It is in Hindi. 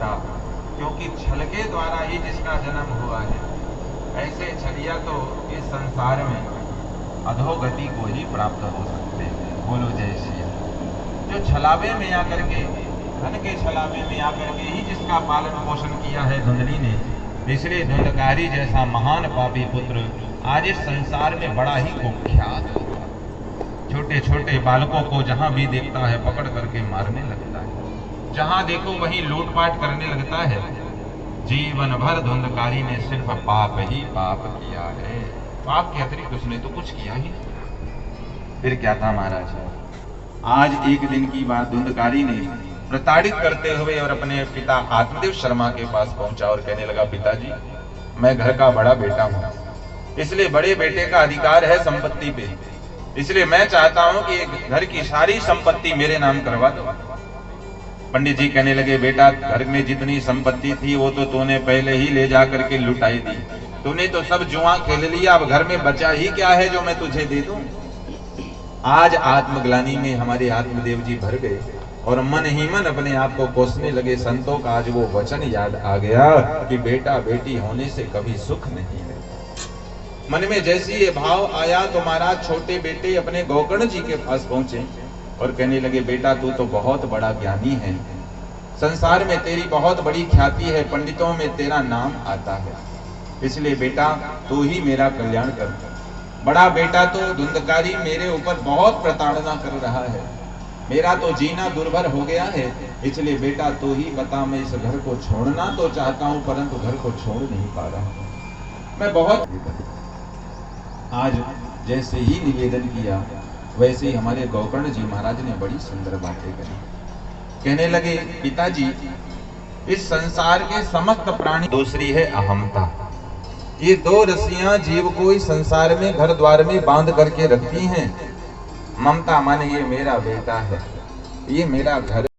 पिता, क्योंकि छल के द्वारा ही जिसका जन्म हुआ है, ऐसे छलिया तो इस संसार में अधोगति को ही प्राप्त हो सकते हैं। बोलो जय श्री राम। जो छलावे में आकर के, धन के छलावे में आकर के ही जिसका पालन पोषण किया है धुंधली ने, इसलिए धुंधकारी जैसा महान पापी पुत्र आज इस संसार में बड़ा ही कुख्यात होगा। छोटे छोटे बालकों को जहां भी देखता है पकड़ करके मारने लगता है, जहां देखो वहीं लूटपाट करने लगता है। जीवन भर धुंधकारी ने सिर्फ पाप ही पाप किया है, पाप के अतिरिक्त उसने तो कुछ किया ही नहीं। फिर क्या था महाराज, आज एक दिन की बात, धुंधकारी ने प्रताड़ित करते हुए और अपने पिता आत्मदेव शर्मा के पास पहुंचा और कहने लगा, पिताजी मैं घर का बड़ा बेटा हूं, इसलिए बड़े बेटे का अधिकार है संपत्ति पे, इसलिए मैं चाहता हूं कि घर की सारी संपत्ति मेरे नाम करवा दो। पंडित जी कहने लगे, बेटा घर में जितनी संपत्ति थी वो तो तूने पहले ही ले जा करके लुटाई दी, तूने तो सब जुआ खेल लिया, अब घर में बचा ही क्या है जो मैं तुझे दे दूं। आज आत्मग्लानि में हमारे आत्मदेव जी भर गए और मन ही मन अपने आप को कोसने लगे। संतों का आज वो वचन याद आ गया कि बेटा बेटी होने से कभी सुख नहीं है। मन में जैसे ये भाव आया तो महाराज छोटे बेटे अपने गोकर्ण जी के पास पहुंचे और कहने लगे, बेटा तू तो बहुत बड़ा ज्ञानी है, संसार में तेरी बहुत बड़ी ख्याति है, पंडितों में तेरा नाम आता है, इसलिए बेटा तू ही मेरा कल्याण कर। बड़ा बेटा तो धुंधकारी मेरे ऊपर बहुत प्रताड़ना कर रहा है, मेरा तो जीना दुर्भर हो गया है, इसलिए बेटा तू ही बता, मैं इस घर को छोड़ना तो चाहता हूं परंतु घर को छोड़ नहीं पा रहा। मैं बहुत आज जैसे ही निवेदन किया वैसे ही हमारे गोकर्ण जी महाराज ने बड़ी सुंदर बातें करी। कहने लगे, पिताजी इस संसार के समस्त प्राणी, दूसरी है अहमता, ये दो रस्सियां जीव को इस संसार में घर द्वार में बांध करके रखती हैं। ममता माने ये मेरा बेटा है, ये मेरा घर